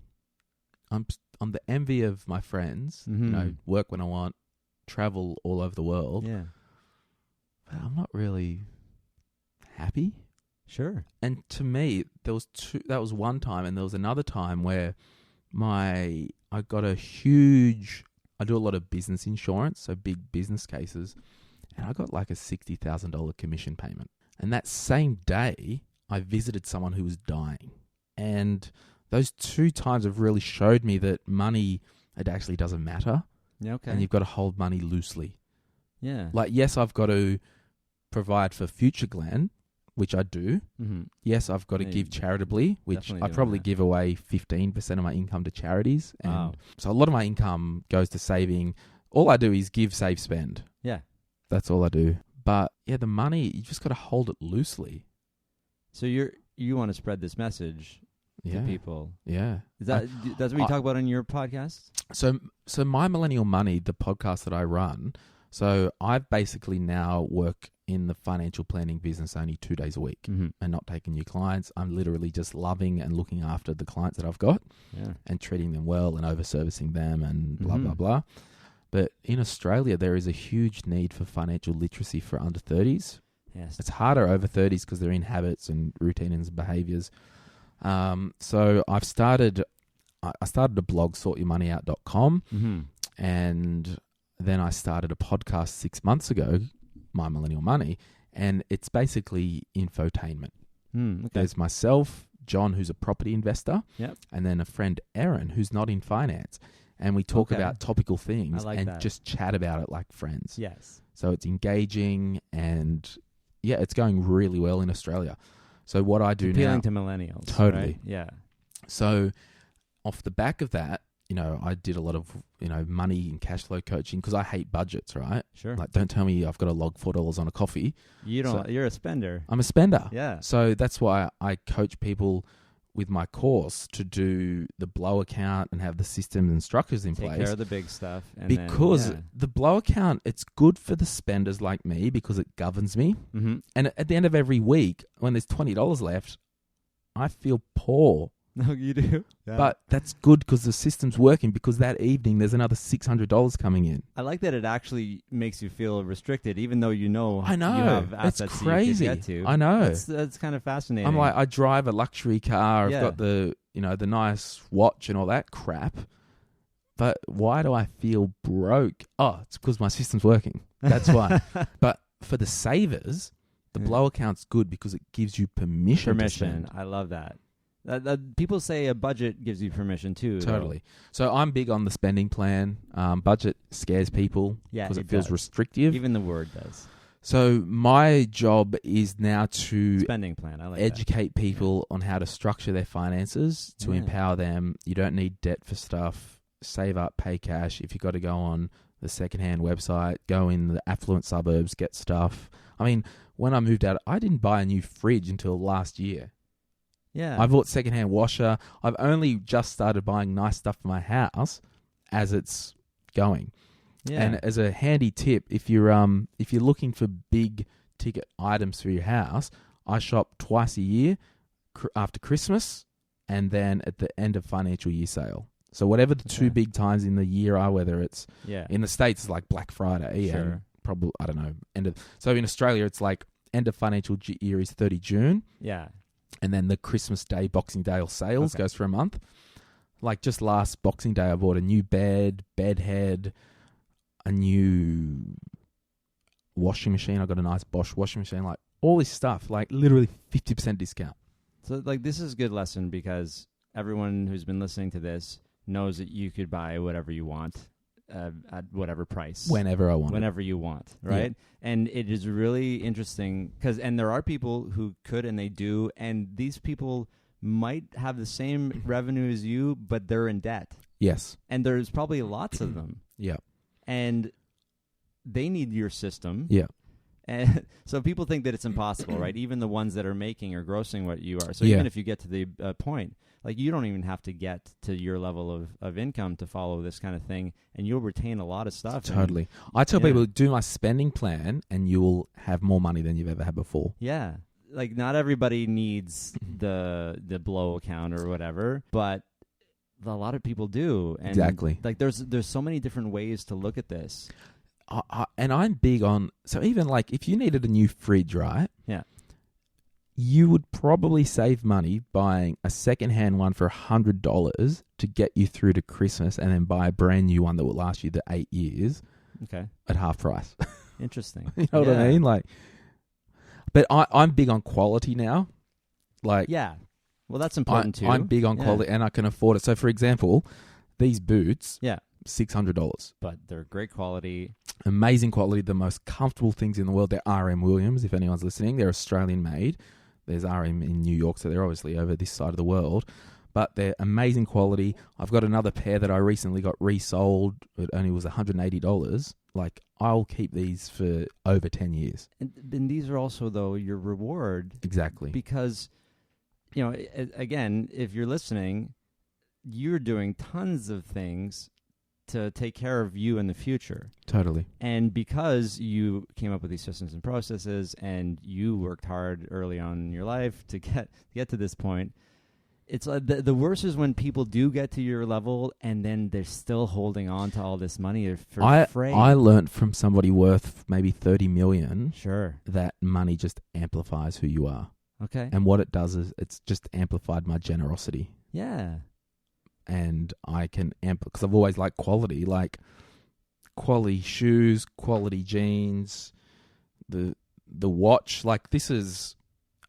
I'm the envy of my friends, work when I want, travel all over the world. Yeah. But I'm not really happy. Sure. And to me, that was one time, and there was another time where I do a lot of business insurance, so big business cases, and I got like a $60,000 commission payment. And that same day, I visited someone who was dying. And those 2 times have really showed me that money, it actually doesn't matter. Yeah, okay. And you've got to hold money loosely. Yeah. Like, yes, I've got to provide for future Glenn, which I do. Mm-hmm. Yes, I've got to give charitably, which I probably give away 15% of my income to charities. And so a lot of my income goes to saving. All I do is give, save, spend. Yeah. That's all I do. But yeah, the money, you just got to hold it loosely. So you want to spread this message to people. Yeah. That's what you talk about on your podcast? So My Millennial Money, the podcast that I run, so I basically now work in the financial planning business only 2 days a week and not taking new clients. I'm literally just loving and looking after the clients that I've got and treating them well and over-servicing them and blah, blah, blah. But in Australia, there is a huge need for financial literacy for under 30s. Yes. It's harder over 30s because they're in habits and routines and behaviors. So I started a blog, sortyourmoneyout.com, and then I started a podcast 6 months ago, My Millennial Money, and it's basically infotainment. Okay. There's myself, John, who's a property investor, and then a friend, Erin, who's not in finance. And we talk about topical things just chat about it like friends. Yes. So it's engaging, and yeah, it's going really well in Australia. So what I do appealing now... to millennials. Totally. Right? Yeah. So off the back of that, I did a lot of, money and cash flow coaching because I hate budgets, right? Sure. Like, don't tell me I've got to log $4 on a coffee. You're a spender. I'm a spender. Yeah. So that's why I coach people with my course to do the blow account and have the systems and structures in place. Take care of the big stuff. Because the blow account, it's good for the spenders like me because it governs me. Mm-hmm. And at the end of every week, when there's $20 left, I feel poor. No, you do. Yeah. But that's good because the system's working, because that evening there's another $600 coming in. I like that it actually makes you feel restricted, even though I know. you have assets it's crazy. that you could get to. I know. That's kind of fascinating. I'm like, I drive a luxury car. I've got the nice watch and all that crap. But why do I feel broke? Oh, it's because my system's working. That's why. But for the savers, the blow account's good because it gives you permission to spend. I love that. People say a budget gives you permission too. Totally. So I'm big on the spending plan. Budget scares people because it feels restrictive. Even the word does. So my job is now to spending plan. I like educate people on how to structure their finances to empower them. You don't need debt for stuff. Save up, pay cash. If you've got to go on the secondhand website, go in the affluent suburbs, get stuff. I mean, when I moved out, I didn't buy a new fridge until last year. Yeah. I bought secondhand washer. I've only just started buying nice stuff for my house as it's going. Yeah. And as a handy tip, if you're looking for big ticket items for your house, I shop twice a year after Christmas and then at the end of financial year sale. So whatever the two big times in the year are, whether it's in the States, it's like Black Friday and probably, I don't know, so in Australia, it's like end of financial year is 30 June. Yeah. And then the Christmas Day, Boxing Day or sales goes for a month. Like just last Boxing Day, I bought a new bed head, a new washing machine. I got a nice Bosch washing machine, like all this stuff, like literally 50% discount. So like this is a good lesson because everyone who's been listening to this knows that you could buy whatever you want at whatever price. Whenever I want it. Whenever you want, right? And it is really interesting and there are people who could and they do, and these people might have the same revenue as you, but they're in debt. Yes. And there's probably lots of them. Yeah. And they need your system. Yeah. And so people think that it's impossible, right? Even the ones that are making or grossing what you are. So Yeah. even if you get to the point, like you don't even have to get to your level of income to follow this kind of thing, and you'll retain a lot of stuff. Totally. I tell people, do my spending plan and you will have more money than you've ever had before. Yeah. Like not everybody needs the blow account or whatever, but a lot of people do. And Exactly. Like there's so many different ways to look at this. And I'm big on, so even like if you needed a new fridge, right? Yeah. You would probably save money buying a secondhand one for $100 to get you through to Christmas, and then buy a brand new one that will last you the 8 years. Okay. At half price. Interesting. You know what I mean? Like, but I'm big on quality now. Like, yeah. Well, that's important too. I'm big on quality, and I can afford it. So, for example, these boots, $600. But they're great quality. Amazing quality, the most comfortable things in the world. They're RM Williams, if anyone's listening. They're Australian made. There's RM in New York, so they're obviously over this side of the world. But they're amazing quality. I've got another pair that I recently got resold. It only was $180. Like, I'll keep these for over 10 years. And these are also, though, your reward. Exactly. Because, you know, again, if you're listening, you're doing tons of things to take care of you in the future. Totally. And because you came up with these systems and processes and you worked hard early on in your life to get to this point, it's the worst is when people do get to your level and then they're still holding on to all this money for free. I learned from somebody worth maybe 30 million sure that money just amplifies who you are. Okay. And what it does is it's just amplified my generosity. Yeah. And I can because I've always liked quality shoes, quality jeans, the watch. Like, this is,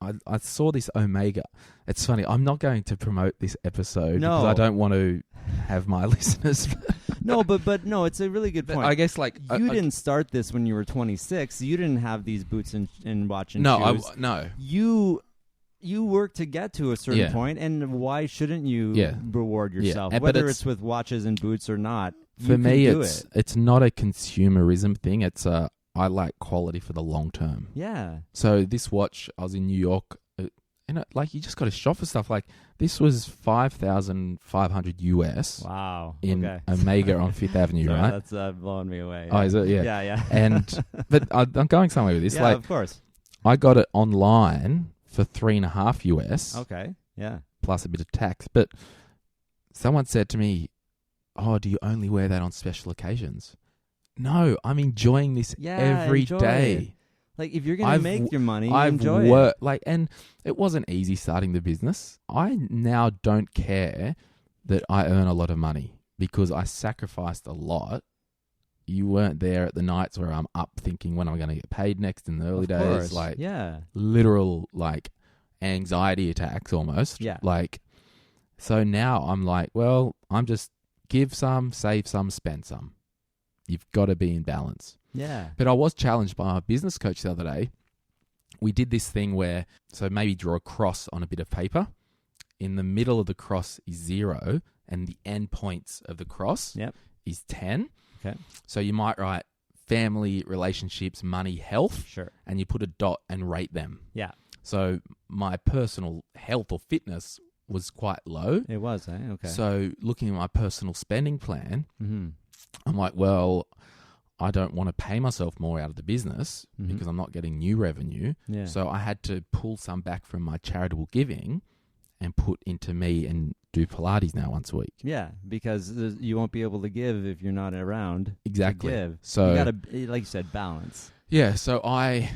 I saw this Omega. It's funny. I'm not going to promote this episode because I don't want to have my listeners. No, but no, it's a really good point. I guess like you didn't start this when you were 26. You didn't have these boots and watch and shoes. No. You work to get to a certain point, and why shouldn't you reward yourself? Whether it's with watches and boots or not, for me, it's not a consumerism thing. It's I like quality for the long term. Yeah. So this watch, I was in New York, and like you just got to shop for stuff. Like, this was $5,500 US. Wow. In Omega on Fifth Avenue, Sorry, right? That's blowing me away. Oh, is it? Yeah. Yeah. But I'm going somewhere with this. Yeah, like, of course. I got it online for $3.5 US. Okay. Yeah. Plus a bit of tax. But someone said to me, "Oh, do you only wear that on special occasions?" No, I'm enjoying this every day. Like, if you're going to make your money, I've enjoy worked, it. And it wasn't easy starting the business. I now don't care that I earn a lot of money because I sacrificed a lot. You weren't there at the nights where I'm up thinking when I'm going to get paid next in the early days. Like, literal, like, anxiety attacks almost. Yeah. Like, so now I'm like, well, I'm just give some, save some, spend some. You've got to be in balance. Yeah. But I was challenged by my business coach the other day. We did this thing where, so maybe draw a cross on a bit of paper. In the middle of the cross is 0, and the end points of the cross is 10. Okay. So you might write family, relationships, money, health. Sure. And you put a dot and rate them. Yeah. So my personal health or fitness was quite low. It was, eh? Okay. So looking at my personal spending plan, I'm like, well, I don't want to pay myself more out of the business because I'm not getting new revenue. Yeah. So I had to pull some back from my charitable giving and put into me and do Pilates now once a week. Yeah, because you won't be able to give if you're not around. Exactly. To give. So you got to, like you said, balance. Yeah. So I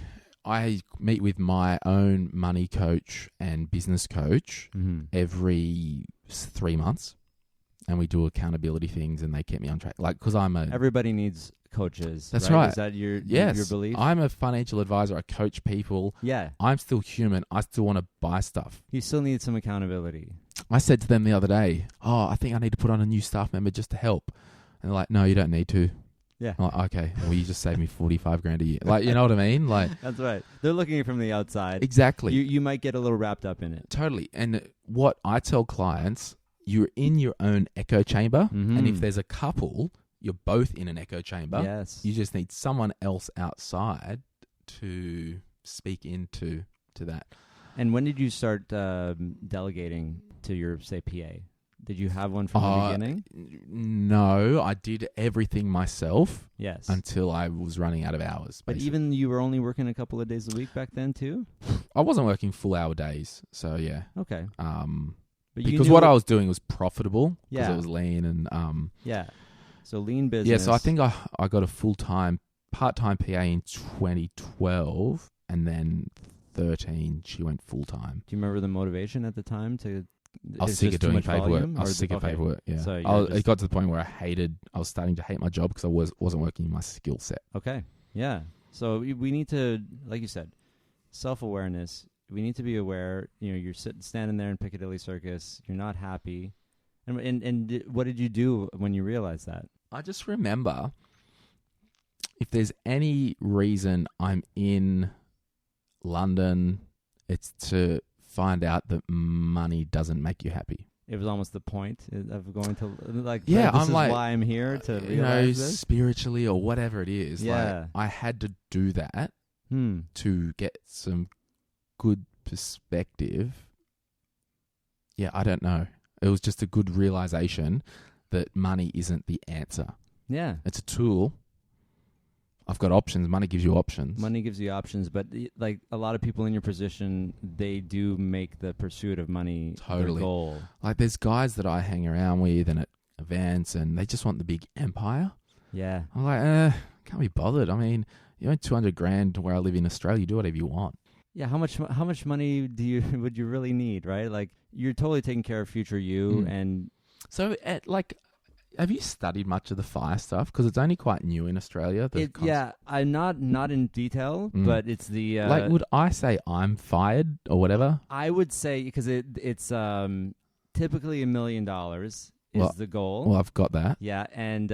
meet with my own money coach and business coach every 3 months, and we do accountability things, and they keep me on track. Like, because everybody needs coaches. That's right. Is that your belief? I'm a financial advisor. I coach people. Yeah. I'm still human. I still want to buy stuff. You still need some accountability. I said to them the other day, I think I need to put on a new staff member just to help. And they're like, no, you don't need to. Yeah. I'm like, okay, well, you just saved me 45 grand a year. Like, you know what I mean? Like, That's right. They're looking at it from the outside. exactly. You might get a little wrapped up in it. Totally. And what I tell clients, you're in your own echo chamber. Mhm. And if there's a couple, you're both in an echo chamber. Yes. You just need someone else outside to speak into that. And when did you start delegating to your, say, PA? Did you have one from the beginning? No, I did everything myself Yes. until I was running out of hours. But basically. even you were only working a couple of days a week back then too? I wasn't working full hour days. So yeah. Okay. But Because what I was doing was profitable because Yeah. it was lean and Yeah. So lean business. yeah, so I think I got a part-time PA in 2012 and then 13 she went full-time. Do you remember the motivation at the time to? I was it's sick just of too doing much paperwork. volume, I was or- sick of okay. paperwork, yeah. So you're It got to the point where I was starting to hate my job because I wasn't working in my skill set. Okay. Yeah. So we need to, like you said, self-awareness. We need to be aware. You know, you're standing there in Piccadilly Circus. You're not happy. And what did you do when you realized that? I just remember if there's any reason I'm in London, it's to find out that money doesn't make you happy. It was almost the point of going to, like, Yeah, this I'm is like, why I'm here to you know, realize this. spiritually or whatever it is. Yeah. Like, I had to do that Hmm. to get some good perspective. Yeah, I don't know. It was just a good realization that money isn't the answer. Yeah. It's a tool. I've got options. Money gives you options. Money gives you options, but like a lot of people in your position, they do make the pursuit of money Totally. their goal. Like, there's guys that I hang around with and at events, and they just want the big empire. Yeah. I'm like, can't be bothered. I mean, you earn 200 grand where I live in Australia. You do whatever you want. Yeah, how much money would you really need, right? Like, you're totally taking care of future you, and So, have you studied much of the FIRE stuff? Because it's only quite new in Australia. yeah, I'm not in detail, but it's the like, would I say I'm fired or whatever? I would say, because it's typically $1 million is the goal. Well, I've got that. Yeah, and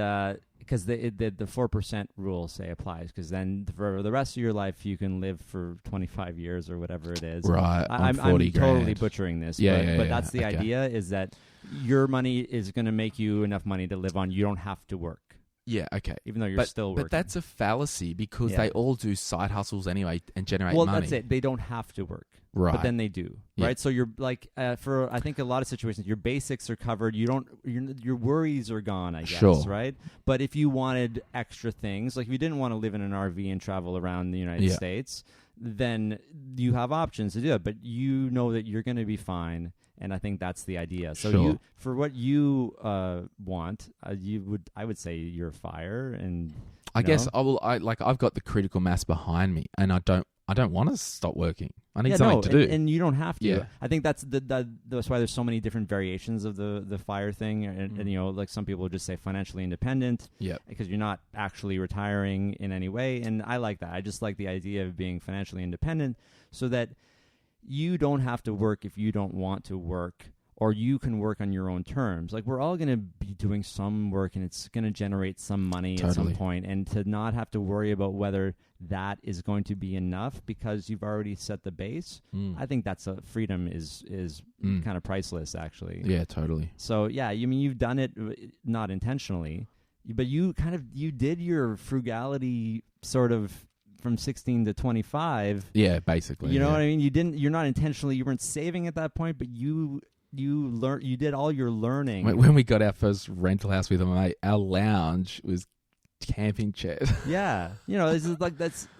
because the 4% rule, say, applies, because then for the rest of your life you can live for 25 years or whatever it is. Right, I'm 40 totally grand. butchering this, Yeah, but yeah, that's the okay. idea, is that your money is going to make you enough money to live on. You don't have to work, Yeah, okay. even though you're still working. But that's a fallacy because Yeah. they all do side hustles anyway and generate well, money. that's it. They don't have to work. Right. But then they do, Yeah. right? So you're like, for I think a lot of situations, your basics are covered. Your worries are gone, I guess, Sure. right? But if you wanted extra things, like if you didn't want to live in an RV and travel around the United Yeah. States, then you have options to do it. But you know that you're going to be fine, and I think that's the idea. So Sure. for what you want, I would say you're fire, and I guess know? I've got the critical mass behind me, and I don't want to stop working. I need something to do. And you don't have to. Yeah. I think that's that's why there's so many different variations of the FIRE thing, and you know, like some people just say financially independent, Yep. because you're not actually retiring in any way, and I like that. I just like the idea of being financially independent, so that you don't have to work if you don't want to work, or you can work on your own terms. Like, we're all going to be doing some work, and it's going to generate some money at some Totally. point, and to not have to worry about whether that is going to be enough because you've already set the base. I think that's freedom is kind of priceless, actually. Yeah, totally. So yeah, you mean you've done it not intentionally, but you did your frugality sort of from 16 to 25. Yeah, basically. You know yeah. what I mean? You weren't saving at that point, but you did all your learning. When we got our first rental house with my mate, our lounge was camping chairs. Yeah, you know, this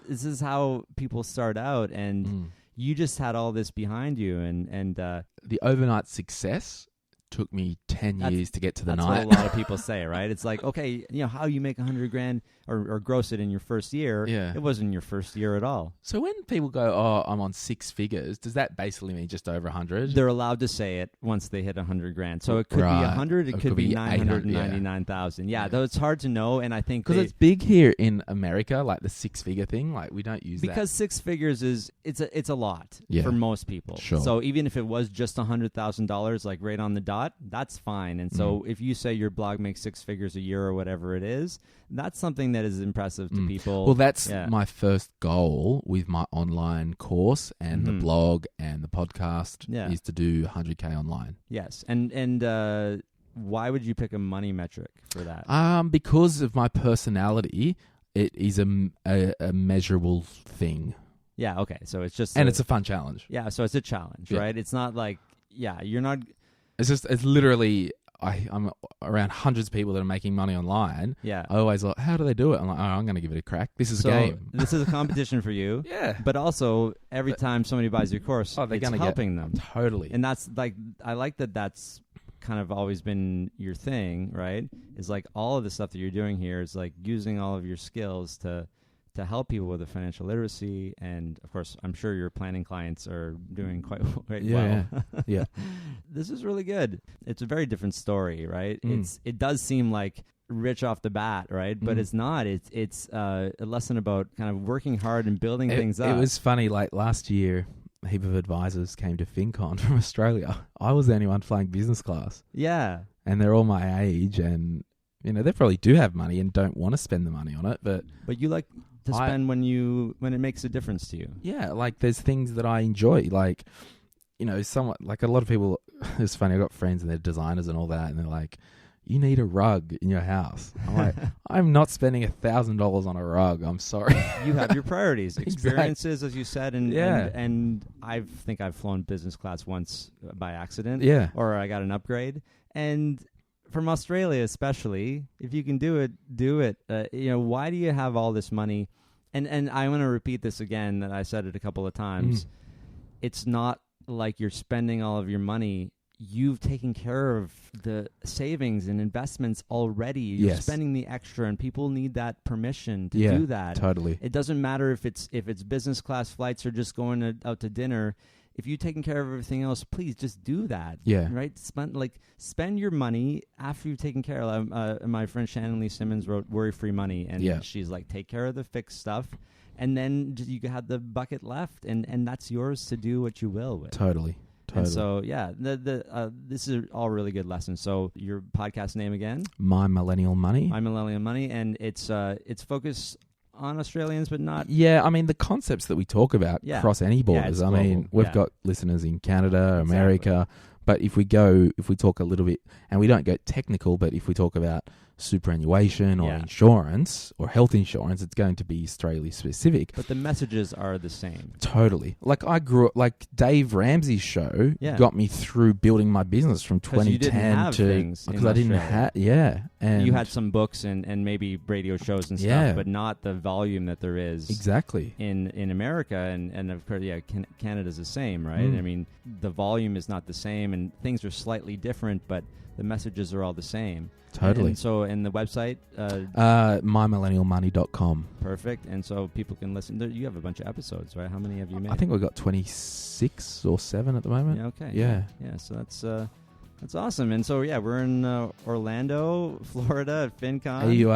is how people start out, and you just had all this behind you, and The overnight success took me 10 years to get to the that's night. what a lot of people say, right? It's like, okay, you know, how you make $100,000 or gross it in your first year. Yeah. It wasn't your first year at all. So when people go, "Oh, I'm on six figures," does that basically mean just over 100? They're allowed to say it once they hit $100,000. So it could Right. be 100, it could be 800, 999,000. Yeah, Yeah. though it's hard to know, and I think Because it's big here in America, like the six-figure thing. Like, we don't use because six figures it's a lot Yeah. for most people. Sure. So even if it was just $100,000, like right on the dot, lot, that's fine. And so if you say your blog makes 6 figures a year or whatever it is, that's something that is impressive to people. Well, that's my first goal with my online course and the blog and the podcast is to do 100K online. Yes. And why would you pick a money metric for that? Because of my personality, it is a measurable thing. Yeah, okay. So it's just... And it's a fun challenge. Yeah, so it's a challenge, right? It's not like, you're not... It's literally... I'm around hundreds of people that are making money online. Yeah. I always like, how do they do it? I'm like, I'm going to give it a crack. This is a game. This is a competition for you. Yeah. But also, every time somebody buys your course, they're it's helping them. Totally. And that's like, I like that that's kind of always been your thing, right? Is like all of the stuff that you're doing here is like using all of your skills to help people with the financial literacy. And of course, I'm sure your planning clients are doing quite well. Yeah. This is really good. It's a very different story, right? It does seem like rich off the bat, right? But it's not. It's a lesson about kind of working hard and building things up. It was funny, like last year, a heap of advisors came to FinCon from Australia. I was the only one flying business class. Yeah. And they're all my age, and they probably do have money and don't want to spend the money on it, but you like to spend when it makes a difference to you. Yeah, like there's things that I enjoy, like somewhat like a lot of people. It's funny. I got friends and they're designers and all that, and they're like, "You need a rug in your house." I'm like, I'm not spending $1,000 on a rug. I'm sorry. You have your priorities, experiences, as you said, and I think I've flown business class once by accident. Yeah, or I got an upgrade, and from Australia especially, if you can do it, do it. Why do you have all this money? And I want to repeat this again, that I said it a couple of times. It's not like you're spending all of your money. You've taken care of the savings and investments already. You're spending the extra, and people need that permission to do that. Totally. It doesn't matter if it's business class flights or just going out to dinner. If you've taken care of everything else, please just do that. Yeah. Right? Spend your money after you've taken care of my friend Shannon Lee Simmons wrote Worry-Free Money, and she's like, take care of the fixed stuff, and then you have the bucket left, and that's yours to do what you will with. Totally. And so, this is all really good lessons. So your podcast name again? My Millennial Money. My Millennial Money, and it's focused on Australians, but not... Yeah, I mean, the concepts that we talk about cross any borders. I mean, we've got listeners in Canada, America, but if we talk a little bit, and we don't go technical, but if we talk about superannuation or insurance or health insurance, it's going to be Australia specific. But the messages are the same. Totally. Like I grew up, like Dave Ramsey's show got me through building my business from 2010 because I didn't have, and you had some books and maybe radio shows and stuff, but not the volume that there is in America. And of course, Canada's the same, right? I mean, the volume is not the same and things are slightly different, but the messages are all the same. Totally. And so, in the website? mymillennialmoney.com. Perfect. And so people can listen. You have a bunch of episodes, right? How many have you made? I think we've got 26 or 7 at the moment. Yeah, okay. Yeah. Yeah, so that's awesome. And so, we're in Orlando, Florida at FinCon. Are you,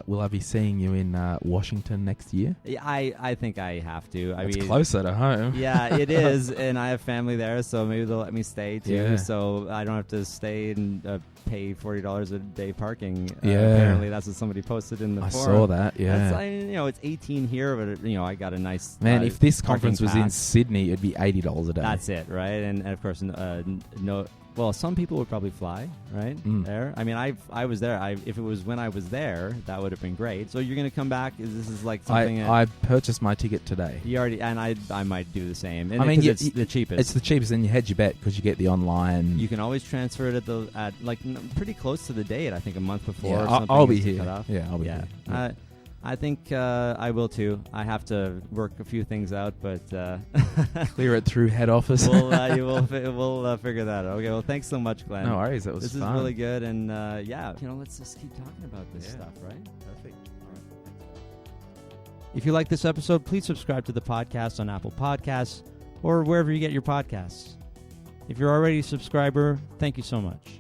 will I be seeing you in Washington next year? Yeah, I think I have to. It's closer to home. Yeah, it is. And I have family there, so maybe they'll let me stay too. Yeah. So I don't have to stay and pay $40 a day parking. Apparently, that's what somebody posted in the forum. I saw that, it's 18 here, but I got a nice... Man, if this conference was in Sydney, it'd be $80 a day. That's it, right? And of course, no... Well, some people would probably fly, right? There. I mean, I was there. If it was when I was there, that would have been great. So you're going to come back? This is like something... I purchased my ticket today. You already... And I might do the same. And I mean, it's the cheapest. It's the cheapest, and you hedge your bet because you get the online... You can always transfer it at pretty close to the date, I think a month before. Yeah, I'll be here. Yeah, I'll be here. Yeah. I think I will too. I have to work a few things out, but clear it through head office. We'll figure that out. Okay. Well, thanks so much, Glenn. No worries. That was fun. This is really good, and let's just keep talking about this stuff, right? Perfect. If you like this episode, please subscribe to the podcast on Apple Podcasts or wherever you get your podcasts. If you're already a subscriber, thank you so much.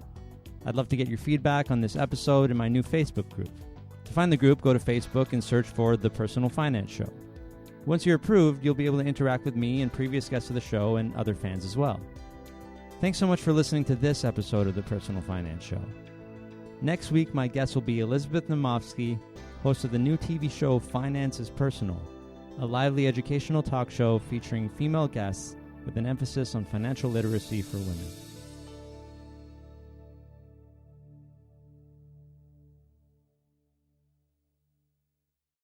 I'd love to get your feedback on this episode in my new Facebook group. To find the group, go to Facebook and search for The Personal Finance Show. Once you're approved, you'll be able to interact with me and previous guests of the show and other fans as well. Thanks so much for listening to this episode of the Personal Finance Show. Next week, my guest will be Elizabeth Namovsky, host of the new TV show Finance is Personal, a lively educational talk show featuring female guests with an emphasis on financial literacy for women.